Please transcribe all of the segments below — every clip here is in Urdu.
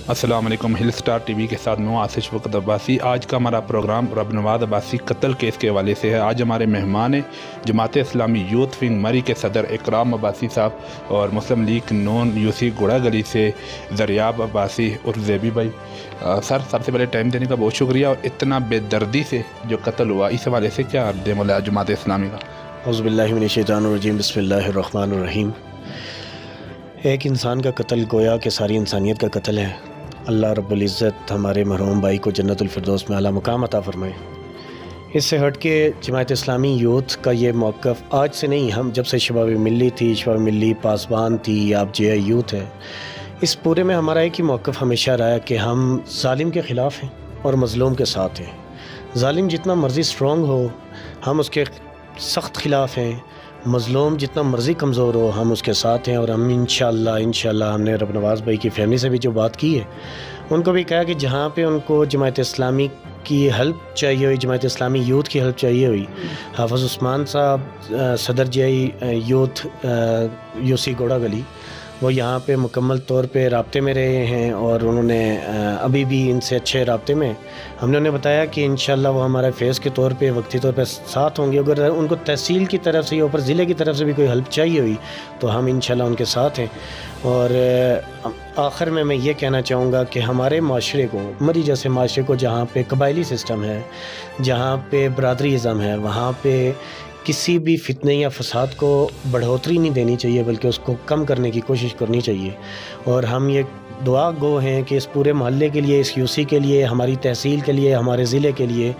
السلام علیکم۔ ہل سٹار ٹی وی کے ساتھ میں آصف شفقت عباسی۔ آج کا ہمارا پروگرام رب نواز عباسی قتل کیس کے حوالے سے ہے۔ آج ہمارے مہمان ہیں جماعت اسلامی یوتھ ونگ مری کے صدر اکرام عباسی صاحب اور مسلم لیگ نون یوسی گوڑا گلی سے دریاب عباسی اور زیبی بھائی۔ سر، سب سے پہلے ٹائم دینے کا بہت شکریہ، اور اتنا بے دردی سے جو قتل ہوا اس حوالے سے کیا رد عمل ہے جماعت اسلامی کا؟ اعوذ باللہ من الشیطان الرجیم، بسم اللہ الرحمن الرحیم۔ ایک انسان کا قتل گویا کہ ساری انسانیت کا قتل ہے۔ اللہ رب العزت ہمارے مرحوم بھائی کو جنت الفردوس میں اعلیٰ مقام عطا فرمائے۔ اس سے ہٹ کے جماعت اسلامی یوتھ کا یہ موقف آج سے نہیں، ہم جب سے شباب ملی تھی، شباب ملی پاسبان تھی، اب جے آئی یوتھ ہے، اس پورے میں ہمارا ایک ہی موقف ہمیشہ رہا ہے کہ ہم ظالم کے خلاف ہیں اور مظلوم کے ساتھ ہیں۔ ظالم جتنا مرضی سٹرونگ ہو ہم اس کے سخت خلاف ہیں، مظلوم جتنا مرضی کمزور ہو ہم اس کے ساتھ ہیں۔ اور ہم انشاءاللہ ہم نے رب نواز بھائی کی فیملی سے بھی جو بات کی ہے، ان کو بھی کہا کہ جہاں پہ ان کو جماعت اسلامی کی ہیلپ چاہیے ہوئی، جماعت اسلامی یوتھ کی ہیلپ چاہیے ہوئی، حافظ عثمان صاحب صدر جے آئی یوتھ یوسی گوڑا گلی، وہ یہاں پہ مکمل طور پہ رابطے میں رہے ہیں، اور انہوں نے ابھی بھی ان سے اچھے رابطے میں۔ ہم نے انہیں بتایا کہ انشاءاللہ وہ ہمارے فیس کے طور پہ وقتی طور پہ ساتھ ہوں گے، اگر ان کو تحصیل کی طرف سے یا اوپر ضلع کی طرف سے بھی کوئی ہیلپ چاہیے ہوئی تو ہم انشاءاللہ ان کے ساتھ ہیں۔ اور آخر میں یہ کہنا چاہوں گا کہ ہمارے معاشرے کو، مری جیسے معاشرے کو جہاں پہ قبائلی سسٹم ہے، جہاں پہ برادری ازم ہے، وہاں پہ کسی بھی فتنے یا فساد کو بڑھوتری نہیں دینی چاہیے، بلکہ اس کو کم کرنے کی کوشش کرنی چاہیے۔ اور ہم یہ دعا گو ہیں کہ اس پورے محلے کے لیے، اس یوسی کے لیے، ہماری تحصیل کے لیے، ہمارے ضلع کے لیے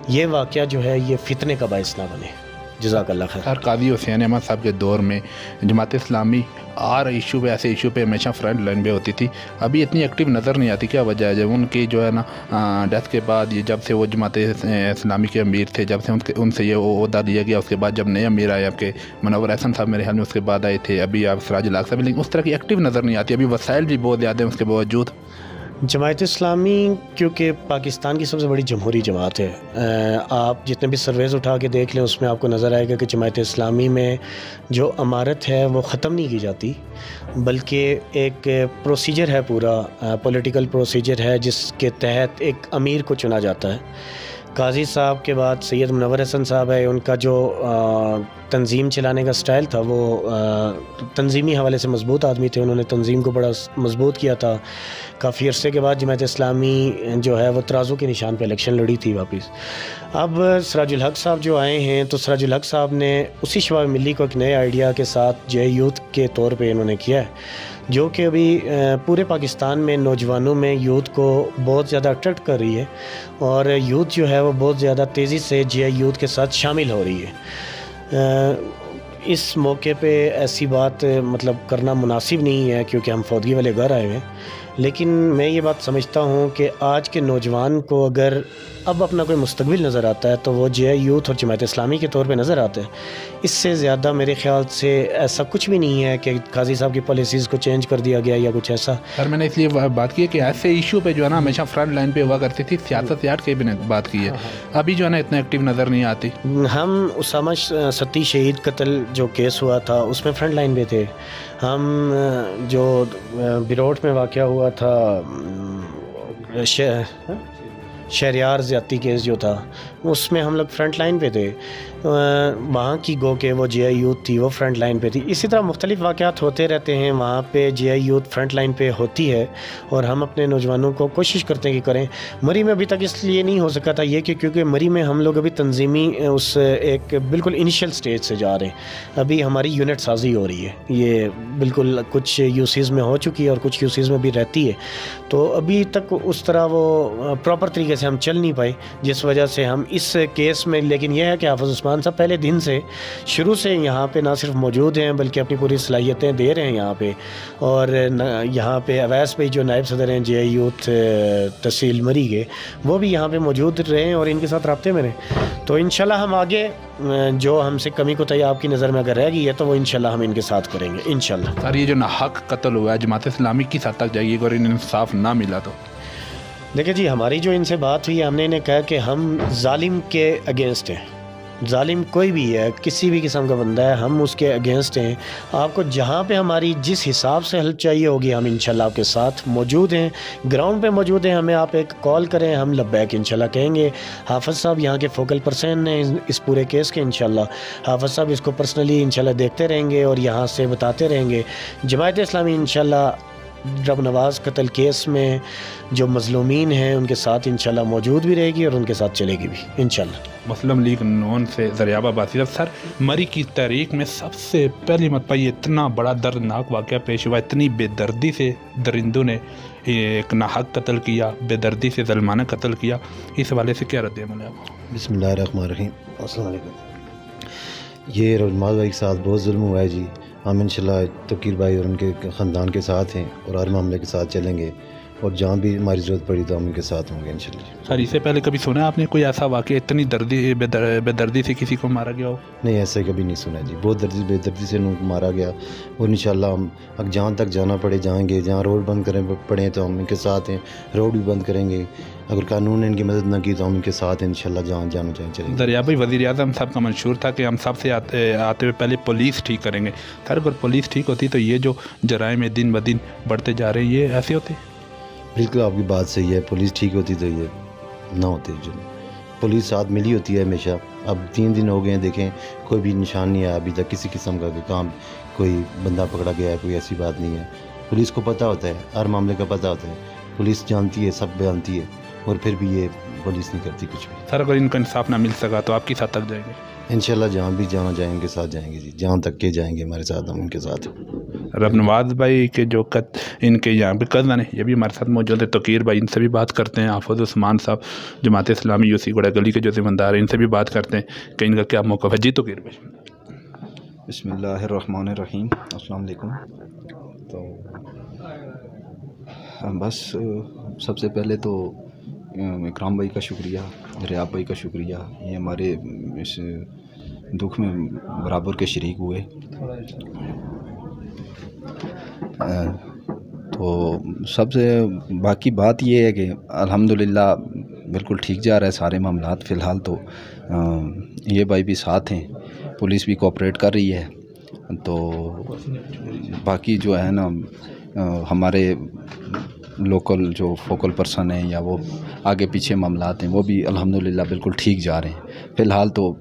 یہ واقعہ جو ہے یہ فتنے کا باعث نہ بنے۔ جزاک اللہ خیر۔ سر، قاضی حسین احمد صاحب کے دور میں جماعت اسلامی ایشو پہ، ایسے ایشو پہ ہمیشہ فرنٹ لائن پہ ہوتی تھی، ابھی اتنی ایکٹیو نظر نہیں آتی، کیا وجہ ہے؟ جب ان کی جو ہے نا ڈیتھ کے بعد، یہ جب سے وہ جماعت اسلامی کے امیر تھے، جب سے ان سے یہ عہدہ دیا گیا، اس کے بعد جب نئے امیر آئے آپ کے منور احسن صاحب میرے خیال میں اس کے بعد آئے تھے، ابھی آپ سراج الحق صاحب، لیکن اس طرح کی ایکٹیو نظر نہیں آتی، ابھی وسائل بھی بہت زیادہ ہیں اس کے باوجود۔ جماعت اسلامی کیونکہ پاکستان کی سب سے بڑی جمہوری جماعت ہے، آپ جتنے بھی سرویز اٹھا کے دیکھ لیں اس میں آپ کو نظر آئے گا کہ جماعت اسلامی میں جو امارت ہے وہ ختم نہیں کی جاتی، بلکہ ایک پروسیجر ہے، پورا پولیٹیکل پروسیجر ہے جس کے تحت ایک امیر کو چنا جاتا ہے۔ قاضی صاحب کے بعد سید منور حسن صاحب ہے، ان کا جو تنظیم چلانے کا سٹائل تھا وہ تنظیمی حوالے سے مضبوط آدمی تھے، انہوں نے تنظیم کو بڑا مضبوط کیا تھا۔ کافی عرصے کے بعد جماعت اسلامی جو ہے وہ ترازو کے نشان پہ الیکشن لڑی تھی واپس۔ اب سراج الحق صاحب جو آئے ہیں تو سراج الحق صاحب نے اسی شباب ملی کو ایک نئے آئیڈیا کے ساتھ جے یوتھ کے طور پہ انہوں نے کیا ہے، جو کہ ابھی پورے پاکستان میں نوجوانوں میں یوتھ کو بہت زیادہ اٹریکٹ کر رہی ہے، اور یوتھ جو ہے وہ بہت زیادہ تیزی سے جے آئی یوتھ کے ساتھ شامل ہو رہی ہے۔ اس موقع پہ ایسی بات مطلب کرنا مناسب نہیں ہے کیونکہ ہم فوتگی والے گھر آئے ہوئے، لیکن میں یہ بات سمجھتا ہوں کہ آج کے نوجوان کو اگر اب اپنا کوئی مستقبل نظر آتا ہے تو وہ جے آئی یوتھ اور جماعت اسلامی کے طور پہ نظر آتا ہے۔ اس سے زیادہ میرے خیال سے ایسا کچھ بھی نہیں ہے کہ قاضی صاحب کی پالیسیز کو چینج کر دیا گیا یا کچھ ایسا۔ سر، میں نے اس لیے بات کی ہے کہ ایسے ایشو پہ جو ہے نا ہمیشہ فرنٹ لائن پہ ہوا کرتی تھی، سیاست سے ہٹ کے بھی بات کی ہے، ابھی جو ہے نا اتنا ایکٹیو نظر نہیں آتی۔ ہم اسامہ ستی شہید قتل جو کیس ہوا تھا اس میں فرنٹ لائن پہ تھے، ہم جو بیروٹ میں واقعہ ہوا تھا شہریار زیادتی کیس جو تھا اس میں ہم لوگ فرنٹ لائن پہ تھے، وہاں کی گو کہ وہ جے آئی یوتھ تھی وہ فرنٹ لائن پہ تھی۔ اسی طرح مختلف واقعات ہوتے رہتے ہیں، وہاں پہ جے آئی یوتھ فرنٹ لائن پہ ہوتی ہے، اور ہم اپنے نوجوانوں کو کوشش کرتے ہیں کہ کریں۔ مری میں ابھی تک اس لیے نہیں ہو سکا تھا یہ کہ کیونکہ مری میں ہم لوگ ابھی تنظیمی اس ایک بالکل انیشیل سٹیج سے جا رہے ہیں، ابھی ہماری یونٹ سازی ہو رہی ہے، یہ بالکل کچھ یوسیز میں ہو چکی ہے اور کچھ یوسیز میں بھی رہتی ہے، تو ابھی تک اس طرح وہ پراپر طریقے سے ہم چل نہیں پائے، جس وجہ سے ہم اس کیس میں، لیکن یہ ہے کہ حافظ عثمان صاحب پہلے دن سے شروع سے یہاں پہ نہ صرف موجود ہیں بلکہ اپنی پوری صلاحیتیں دے رہے ہیں یہاں پہ، اور یہاں پہ اویس بھائی جو نائب صدر ہیں جے آئی یوتھ تحصیل مری کے، وہ بھی یہاں پہ موجود رہے ہیں اور ان کے ساتھ رابطے میں رہیں، تو انشاءاللہ ہم آگے جو ہم سے کمی کوتاہی آپ کی نظر میں اگر رہ گئی ہے تو وہ انشاءاللہ ہم ان کے ساتھ کریں گے انشاءاللہ۔ سر، یہ جو ناحق قتل ہوا ہے جماعت اسلامی کس حد تک جائے گی اگر انصاف نہ ملا تو؟ دیکھیں جی، ہماری جو ان سے بات ہوئی، ہم نے انہیں کہا کہ ہم ظالم کے اگینسٹ ہیں، ظالم کوئی بھی ہے، کسی بھی قسم کا بندہ ہے، ہم اس کے اگینسٹ ہیں۔ آپ کو جہاں پہ ہماری جس حساب سے ہیلپ چاہیے ہوگی، ہم انشاءاللہ آپ کے ساتھ موجود ہیں، گراؤنڈ پہ موجود ہیں۔ ہمیں آپ ایک کال کریں، ہم لبیک انشاءاللہ کہیں گے۔ حافظ صاحب یہاں کے فوکل پرسن ہیں اس پورے کیس کے انشاءاللہ۔ حافظ صاحب اس کو پرسنلی انشاءاللہ دیکھتے رہیں گے اور یہاں سے بتاتے رہیں گے۔ جماعت اسلامی انشاءاللہ رب نواز قتل کیس میں جو مظلومین ہیں ان کے ساتھ انشاءاللہ موجود بھی رہے گی اور ان کے ساتھ چلے گی بھی انشاءاللہ۔ مسلم لیگ نون سے ذریعہ عباسی صاحب، سر مری کی تاریخ میں سب سے پہلی مرتبہ یہ اتنا بڑا دردناک واقعہ پیش ہوا، اتنی بے دردی سے درندوں نے ایک ناحق قتل کیا، بے دردی سے ظالمانہ قتل کیا، اس حوالے سے کیا رد عمل ہے آپ؟ بسم اللہ الرحمن الرحیم۔ السلام علیکم۔ یہ رجمال بھائی کے ساتھ بہت ظلم ہوا ہے جی۔ ہم انشاءاللہ توقیر بھائی اور ان کے خاندان کے ساتھ ہیں اور ہر معاملے کے ساتھ چلیں گے، اور جہاں بھی ہماری ضرورت پڑی تو ہم ان کے ساتھ ہوں گے انشاءاللہ۔ سر اس سے پہلے کبھی سنا آپ نے کوئی ایسا واقعہ اتنی بے دردی سے کسی کو مارا گیا ہو؟ نہیں، ایسے کبھی نہیں سنا جی۔ بہت بے دردی سے ان کو مارا گیا، اور انشاءاللہ ہم جہاں تک جانا پڑے جائیں گے۔ جہاں روڈ بند کریں پڑیں تو ہم ان کے ساتھ ہیں، روڈ بھی بند کریں گے۔ اگر قانون نے ان کی مدد نہ کی تو ہم ان کے ساتھ ہیں انشاءاللہ، جہاں جانا چاہیں چلیں گے۔ ذریعہ بھائی، وزیر اعظم صاحب کا منشور تھا کہ ہم سب سے آتے ہوئے پہلے پولیس ٹھیک کریں گے۔ سر اگر پولیس ٹھیک ہوتی تو یہ جو جرائم دن بدن بڑھتے جا رہے ہیں یہ ایسے ہوتے؟ بالکل آپ کی بات صحیح ہے، پولیس ٹھیک ہوتی تو یہ نہ ہوتے جو۔ پولیس ساتھ ملی ہوتی ہے ہمیشہ۔ اب 3 دن ہو گئے ہیں، دیکھیں کوئی بھی نشان نہیں آیا ابھی تک کسی قسم کا کام، کوئی بندہ پکڑا گیا ہے، کوئی ایسی بات نہیں ہے۔ پولیس کو پتہ ہوتا ہے، ہر معاملے کا پتہ ہوتا ہے، پولیس جانتی ہے، سب جانتی ہے، اور پھر بھی یہ پولیس نہیں کرتی کچھ بھی۔ سر اگر ان کو انصاف نہ مل سکا تو آپ کس حد تک جائیں گے؟ انشاءاللہ جہاں بھی جانا جائیں ان کے ساتھ جائیں گے جی، جہاں تک کے جائیں گے ہمارے ساتھ، ہم ان کے ساتھ۔ رب نواز بھائی کے جو ان کے یہاں پہ کزن ہیں یہ بھی ہمارے ساتھ موجود ہے، توقیر بھائی، ان سے بھی بات کرتے ہیں۔ حافظ عثمان صاحب جماعت اسلامی یوسی گوڑا گلی کے جو ذمہ دار ہیں، ان سے بھی بات کرتے ہیں کہ ان کا کیا موقف ہے۔ جی توقیر بھائی۔ بسم اللہ الرحمن الرحیم۔ السلام علیکم۔ تو بس سب سے پہلے تو اکرام بھائی کا شکریہ، ریاب بھائی کا شکریہ، یہ ہمارے اس دکھ میں برابر کے شریک ہوئے۔ تو سب سے باقی بات یہ ہے کہ الحمدللہ بالکل ٹھیک جا رہا ہے سارے معاملات۔ فی الحال تو یہ بھائی بھی ساتھ ہیں، پولیس بھی کوآپریٹ کر رہی ہے۔ تو باقی جو ہے نا ہمارے لوکل جو فوکل پرسن ہیں یا وہ آگے پیچھے معاملات ہیں وہ بھی الحمدللہ بالکل ٹھیک جا رہے ہیں۔ فی الحال تو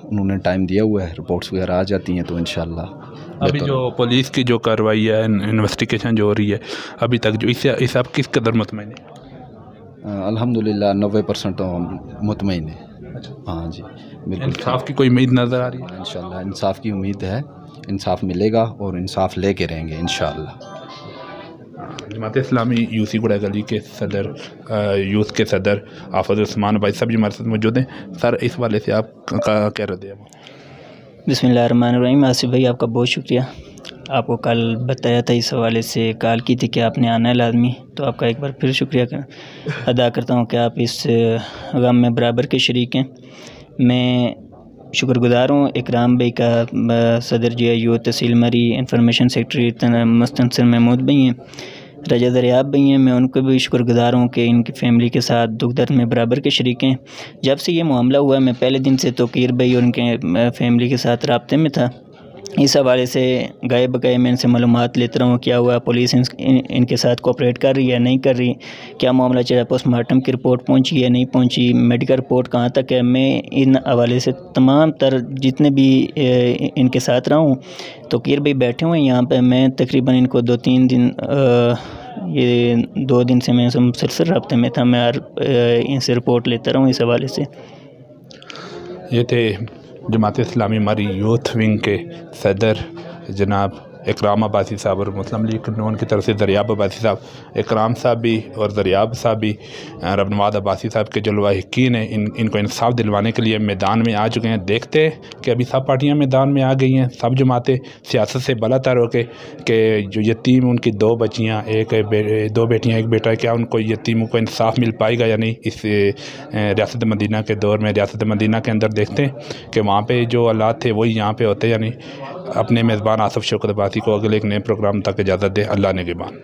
انہوں نے ٹائم دیا ہوا ہے، رپورٹس وغیرہ آ جاتی ہیں تو انشاءاللہ۔ ابھی جو پولیس کی جو کارروائی ہے، انویسٹیگیشن جو ہو رہی ہے ابھی تک، جو اس آپ کس قدر مطمئن ہیں؟ الحمدللہ 90% تو ہم مطمئن ہیں۔ ہاں جی بالکل۔ انصاف کی کوئی امید نظر آ رہی ہے؟ انشاءاللہ انصاف کی امید ہے، انصاف ملے گا اور انصاف لے کے رہیں گے انشاءاللہ۔ جماعت اسلامی یوسی گوڑا گلی کے صدر، یوتھ کے صدر حافظ عثمان بھائی صاحب جی ہمارے ساتھ موجود ہیں۔ سر اس والے سے آپ کا کیا رد عمل؟ بسم اللہ الرحمن الرحیم۔ آصف بھائی آپ کا بہت شکریہ، آپ کو کل بتایا تھا اس حوالے سے، کال کی تھی کہ آپ نے آنا ہے لازمی، تو آپ کا ایک بار پھر شکریہ ادا کرتا ہوں کہ آپ اس غم میں برابر کے شریک ہیں۔ میں شکر گزار ہوں اکرام بھائی کا، صدر جی آئی یو تحصیل مری، انفارمیشن سیکرٹری مستنصر محمود بھائی ہیں، رجا دریاب بھائی ہیں، میں ان کو بھی شکر گزار ہوں کہ ان کی فیملی کے ساتھ دکھ درد میں برابر کے شریک ہیں۔ جب سے یہ معاملہ ہوا میں پہلے دن سے توقیر بھائی اور ان کے فیملی کے ساتھ رابطے میں تھا۔ اس حوالے سے گئے بگئے میں ان سے معلومات لیتا رہا ہوں، کیا ہوا، پولیس ان کے ساتھ کوآپریٹ کر رہی ہے نہیں کر رہی، کیا معاملہ چلا، پوسٹ مارٹم کی رپورٹ پہنچی ہے نہیں پہنچی، میڈیکل رپورٹ کہاں تک ہے۔ میں ان حوالے سے تمام تر جتنے بھی ان کے ساتھ رہا ہوں، توقیر بھائی بیٹھے ہوئے ہیں یہاں پہ، میں تقریباً ان کو 2-3 دن، یہ 2 دن سے میں مسلسل رابطے میں تھا، میں ان سے رپورٹ لیتا رہا ہوں اس حوالے سے۔ یہ تھے جماعت اسلامی مری یوتھ ونگ کے صدر جناب اکرام عباسی صاحب، اور مسلم لیگ نون کی طرف سے دریاب عباسی صاحب۔ اکرام صاحب بھی اور دریاب صاحب بھی رب نواز عباسی صاحب کے جو لواحقین ہیں، ان کو انصاف دلوانے کے لیے میدان میں آ چکے ہیں۔ دیکھتے ہیں کہ ابھی سب پارٹیاں میدان میں آ گئی ہیں، سب جماعتیں سیاست سے بلا تر ہو کے کہ جو یتیم ان کی 2 بچیاں، 2 بیٹیاں 1 بیٹا ہے، کیا ان کو یتیموں کو انصاف مل پائے گا یا نہیں اس ریاست مدینہ کے دور میں۔ ریاست مدینہ کے اندر دیکھتے ہیں کہ وہاں پہ جو حالات تھے وہی یہاں پہ ہوتے یا نہیں۔ اپنے میزبان آصف شوکت عباسی کو اگلے ایک نئے پروگرام تک اجازت دے، اللہ نگہبان۔